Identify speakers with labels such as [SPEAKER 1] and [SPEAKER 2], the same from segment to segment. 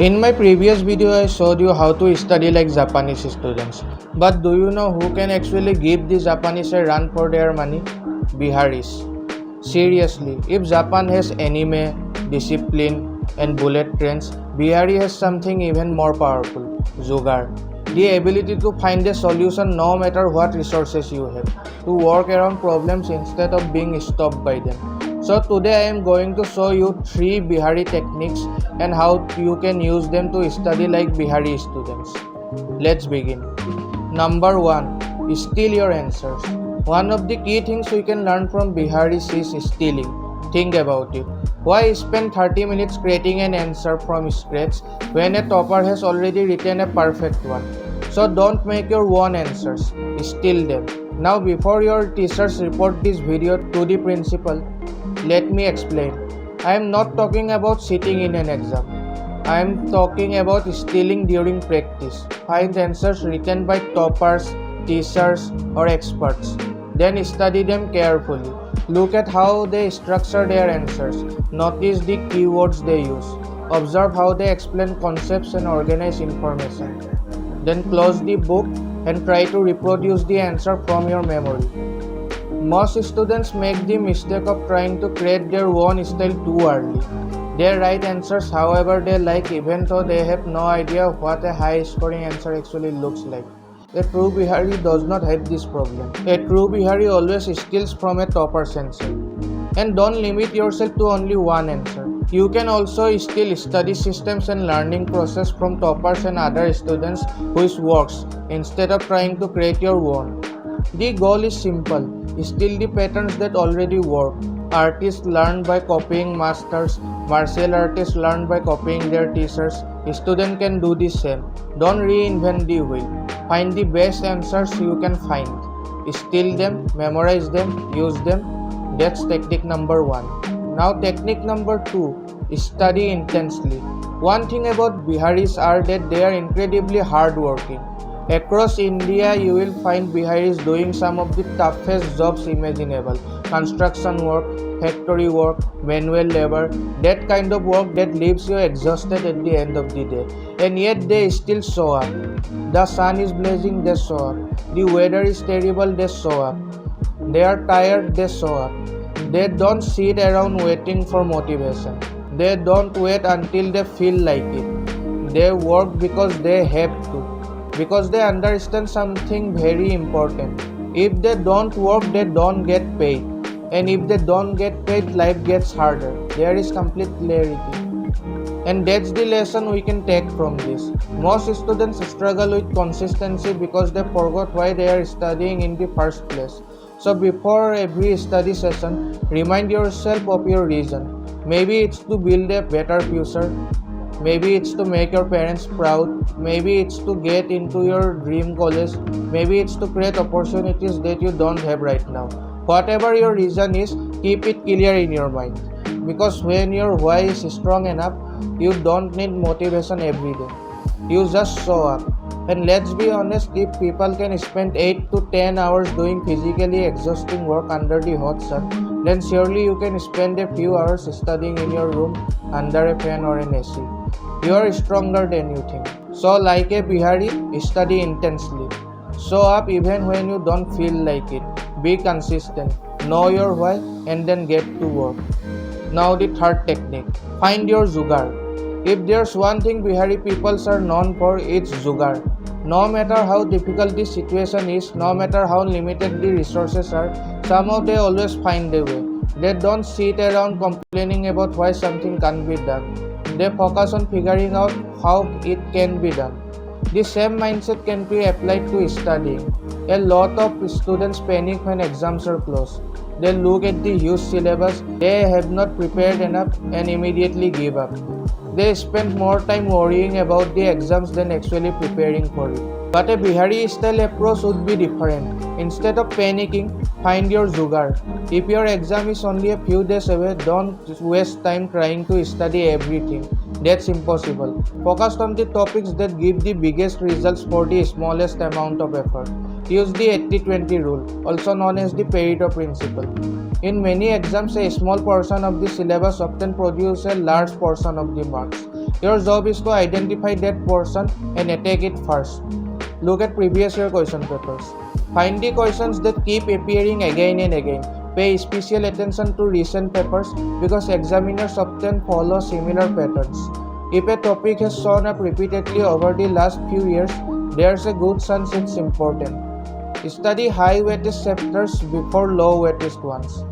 [SPEAKER 1] In my previous video, I showed you how to study like Japanese students. But do you know who can actually give the Japanese a run for their money? Biharis. Seriously, if Japan has anime, discipline, and bullet trains, Bihari has something even more powerful, Jugaad. The ability to find a solution no matter what resources you have, to work around problems instead of being stopped by them. So today I am going to show you 3 Bihari techniques and how you can use them to study like Bihari students. Let's begin. Number 1. Steal your answers. One of the key things we can learn from Biharis is stealing. Think about it. Why spend 30 minutes creating an answer from scratch when a topper has already written a perfect one? So don't make your own answers, steal them. Now before your teachers report this video to the principal, let me explain. I am not talking about sitting in an exam. I am talking about stealing during practice. Find answers written by toppers, teachers or experts. Then study them carefully. Look at how they structure their answers. Notice the keywords they use. Observe how they explain concepts and organize information. Then close the book and try to reproduce the answer from your memory. Most students make the mistake of trying to create their own style too early. They write answers however they like even though they have no idea what a high scoring answer actually looks like. A true Bihari does not have this problem. A true Bihari always steals from a topper's answer. And don't limit yourself to only one answer. You can also steal study systems and learning process from toppers and other students whose works instead of trying to create your own. The goal is simple. Steal the patterns that already work. Artists learn by copying masters. Martial artists learn by copying their teachers. Students can do the same. Don't reinvent the wheel. Find the best answers you can find. Steal them, memorize them, use them. That's technique number 1. Now technique number 2. Study intensely. One thing about Biharis are that they are incredibly hardworking. Across India, you will find Biharis doing some of the toughest jobs imaginable. Construction work, factory work, manual labor, that kind of work that leaves you exhausted at the end of the day. And yet they still show up. The sun is blazing, they show up. The weather is terrible, they show up. They are tired, they show up. They don't sit around waiting for motivation. They don't wait until they feel like it. They work because they have to. Because they understand something very important. If they don't work, they don't get paid. And if they don't get paid, life gets harder. There is complete clarity. And that's the lesson we can take from this. Most students struggle with consistency because they forgot why they are studying in the first place. So before every study session, remind yourself of your reason. Maybe it's to build a better future. Maybe it's to make your parents proud. Maybe it's to get into your dream college. Maybe it's to create opportunities that you don't have right now. Whatever your reason is, keep it clear in your mind. Because when your why is strong enough, you don't need motivation every day. You just show up. And let's be honest, if people can spend 8 to 10 hours doing physically exhausting work under the hot sun, then surely you can spend a few hours studying in your room under a fan or an AC. You are stronger than you think. So like a Bihari, study intensely. Show up even when you don't feel like it. Be consistent. Know your why and then get to work. Now the third technique. Find your Jugaad. If there's one thing Bihari peoples are known for, it's Jugaad. No matter how difficult the situation is, no matter how limited the resources are, somehow they always find a way. They don't sit around complaining about why something can't be done. They focus on figuring out how it can be done. The same mindset can be applied to studying. A lot of students panic when exams are close. They look at the huge syllabus, they have not prepared enough and immediately give up. They spend more time worrying about the exams than actually preparing for it. But a Bihari style approach would be different. Instead of panicking, find your Jugaad. If your exam is only a few days away, don't waste time trying to study everything. That's impossible. Focus on the topics that give the biggest results for the smallest amount of effort. Use the 80-20 rule, also known as the Pareto principle. In many exams, a small portion of the syllabus often produces a large portion of the marks. Your job is to identify that portion and attack it first. Look at previous year question papers. Find the questions that keep appearing again and again. Pay special attention to recent papers because examiners often follow similar patterns. If a topic has shown up repeatedly over the last few years, there's a good chance it's important. Study high weighted chapters before low weighted ones.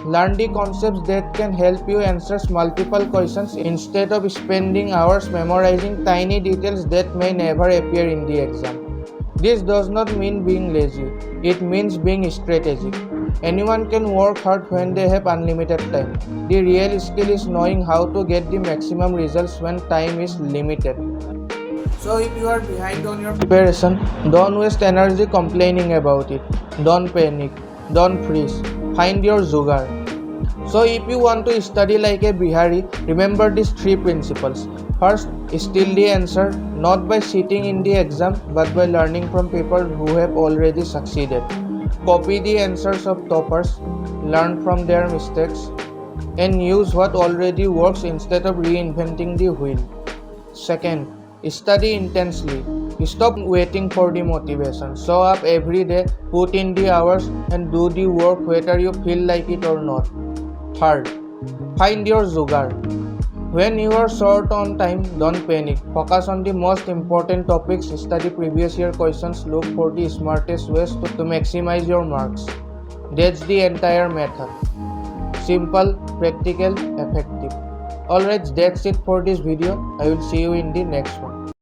[SPEAKER 1] Learn the concepts that can help you answer multiple questions instead of spending hours memorizing tiny details that may never appear in the exam. This does not mean being lazy, it means being strategic. Anyone can work hard when they have unlimited time. The real skill is knowing how to get the maximum results when time is limited. So if you are behind on your preparation, don't waste energy complaining about it. Don't panic. Don't freeze. Find your Jugaad. So if you want to study like a Bihari, remember these 3 principles. First, steal the answer, not by sitting in the exam, but by learning from people who have already succeeded. Copy the answers of toppers, learn from their mistakes, and use what already works instead of reinventing the wheel. Second, study intensely. Stop waiting for the motivation. Show up every day, put in the hours, and do the work whether you feel like it or not. Third, find your Jugaad. When you are short on time, don't panic. Focus on the most important topics, study previous year questions, look for the smartest ways to maximize your marks. That's the entire method. Simple, practical, effective. Alright, that's it for this video. I will see you in the next one.